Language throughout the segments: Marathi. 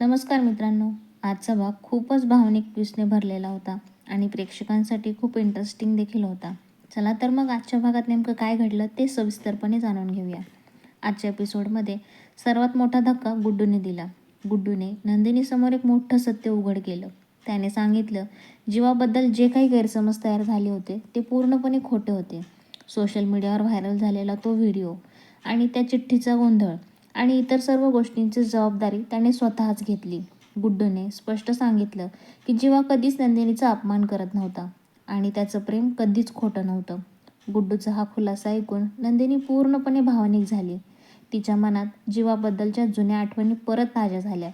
नमस्कार मित्रांनो, आजचा भाग खूपच भावनिक ट्विस्टने भरलेला होता आणि प्रेक्षकांसाठी खूप इंटरेस्टिंग देखील होता. चला तर मग आजच्या भागात नेमकं काय घडलं ते सविस्तरपणे जाणून घेऊया. आजच्या एपिसोडमध्ये सर्वात मोठा धक्का गुड्डूने दिला. गुड्डूने नंदिनीसमोर एक मोठं सत्य उघड केलं. त्याने सांगितलं, जीवाबद्दल जे काही गैरसमज तयार झाले होते ते पूर्णपणे खोटे होते. सोशल मीडियावर व्हायरल झालेला तो व्हिडिओ आणि त्या चिठ्ठीचा गोंधळ आणि इतर सर्व गोष्टींची जबाबदारी त्याने स्वतःच घेतली. गुड्डूने स्पष्ट सांगितलं की जीवा कधीच नंदिनीचा अपमान करत नव्हता आणि त्याचं प्रेम कधीच खोटं नव्हतं. गुड्डूचा हा खुलासा ऐकून नंदिनी पूर्णपणे भावनिक झाली. तिच्या मनात जीवाबद्दलच्या जुन्या आठवणी परत ताज्या झाल्या.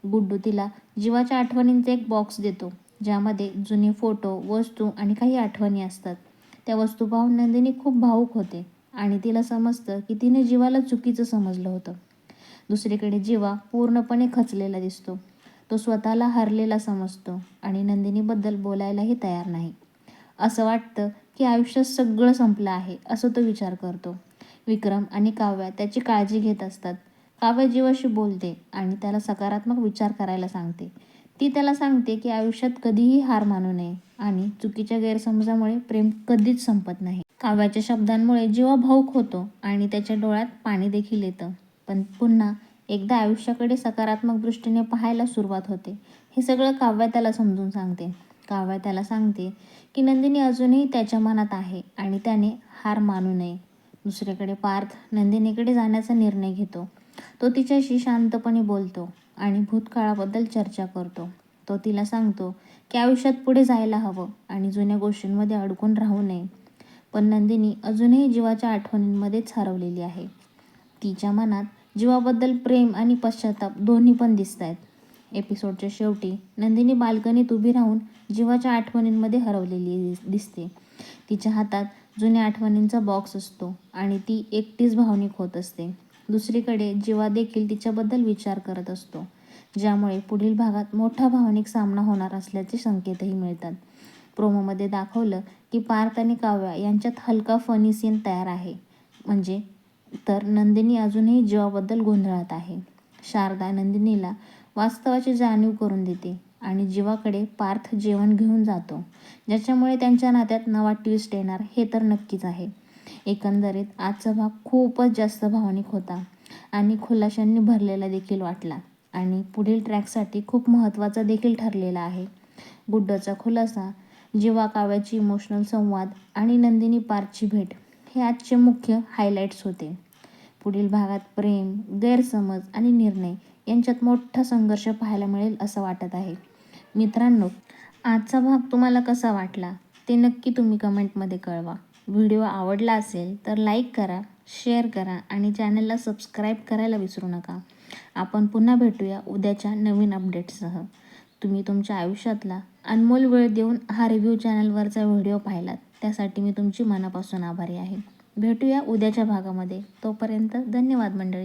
गुड्डू तिला जीवाच्या आठवणींचा एक बॉक्स देतो, ज्यामध्ये जुने फोटो, वस्तू आणि काही आठवणी असतात. त्या वस्तू पाहून नंदिनी खूप भावूक होते आणि तिला समजतं की तिने जीवाला चुकीचं समजलं होतं. दुसरीकडे जीवा पूर्णपणे खचलेला दिसतो. तो स्वतःला हरलेला समजतो आणि नंदिनीबद्दल बोलायलाही तयार नाही. असं वाटतं की आयुष्यात सगळं संपलं आहे असं तो विचार करतो. विक्रम आणि काव्या त्याची काळजी घेत असतात. काव्या जीवाशी बोलते आणि त्याला सकारात्मक विचार करायला सांगते. ती त्याला सांगते की आयुष्यात कधीही हार मानू नये आणि चुकीच्या गैरसमजामुळे प्रेम कधीच संपत नाही. काव्याच्या शब्दांमुळे जीवा भावूक होतो आणि त्याच्या डोळ्यात पाणी देखील येतं. पण पुन्हा एकदा आयुष्याकडे सकारात्मक दृष्टीने पाहायला सुरुवात होते. हे सगळं काव्या त्याला समजून सांगते. काव्या त्याला सांगते की नंदिनी अजूनही त्याच्या मनात आहे आणि त्याने हार मानू नये. दुसरीकडे पार्थ नंदिनीकडे जाण्याचा निर्णय घेतो. तो तिच्याशी शांतपणे बोलतो आणि भूतकाळाबद्दल चर्चा करतो. तो तिला सांगतो की आयुष्यात पुढे जायला हवं आणि जुन्या गोष्टींमध्ये अडकून राहू नये. पण नंदिनी अजूनही जीवाच्या आठवणींमध्येच हरवलेली आहे. तिच्या मनात जीवाबद्दल प्रेम आणि पश्चाताप दोन्ही पण दिसत आहेत. एपिसोडच्या शेवटी नंदिनी बाल्कनीत उभी राहून जीवाच्या आठवणींमध्ये हरवलेली दिसते. तिच्या हातात जुन्या आठवणींचा बॉक्स असतो आणि ती एकटीच भावनिक होत असते. दुसरीकडे जीवा देखील तिच्याबद्दल विचार करत असतो, ज्यामुळे पुढील भागात मोठा भावनिक सामना होणार असल्याचे संकेतही मिळतात. प्रोमोमध्ये दाखवलं की पार्थ आणि काव्या यांच्यात हलका फनी सीन तयार आहे. तर नंदिनी अजूनही जीवाबद्दल गोंधळात आहे. शारदा नंदिनीला वास्तवाची जाणीव करून देते आणि जीवाकडे पार्थ जेवण घेऊन जातो, ज्याच्यामुळे त्यांच्या नात्यात नवा ट्विस्ट येणार हे तर नक्कीच आहे. एकंदरीत आजचा भाग खूपच जास्त भावनिक होता आणि खुलाशांनी भरलेला देखील वाटला आणि पुढील ट्रॅकसाठी खूप महत्त्वाचा देखील ठरलेला आहे. गुड्डूचा खुलासा, जीवा काव्याची इमोशनल संवाद आणि नंदिनी पार्थची भेट हे आजचे मुख्य हायलाईट्स होते. पुढील भागात प्रेम, गैरसमज आणि निर्णय यांच्यात मोठा संघर्ष पाहायला मिळेल असं वाटत आहे. मित्रांनो, आजचा भाग तुम्हाला कसा वाटला ते नक्की तुम्ही कमेंटमध्ये कळवा. व्हिडिओ आवडला असेल तर लाईक करा, शेअर करा आणि चॅनलला सबस्क्राईब करायला विसरू नका. आपण पुन्हा भेटूया उद्याच्या नवीन अपडेट्ससह. तुम्ही तुमच्या आयुष्यातला अनमोल वेळ देऊन हा रिव्ह्यू चॅनलवरचा व्हिडिओ पाहिलात, त्यासाठी मी तुमची मनापासून आभारी आहे. भेटूया उद्याच्या भागामध्ये. तोपर्यंत धन्यवाद मंडळी.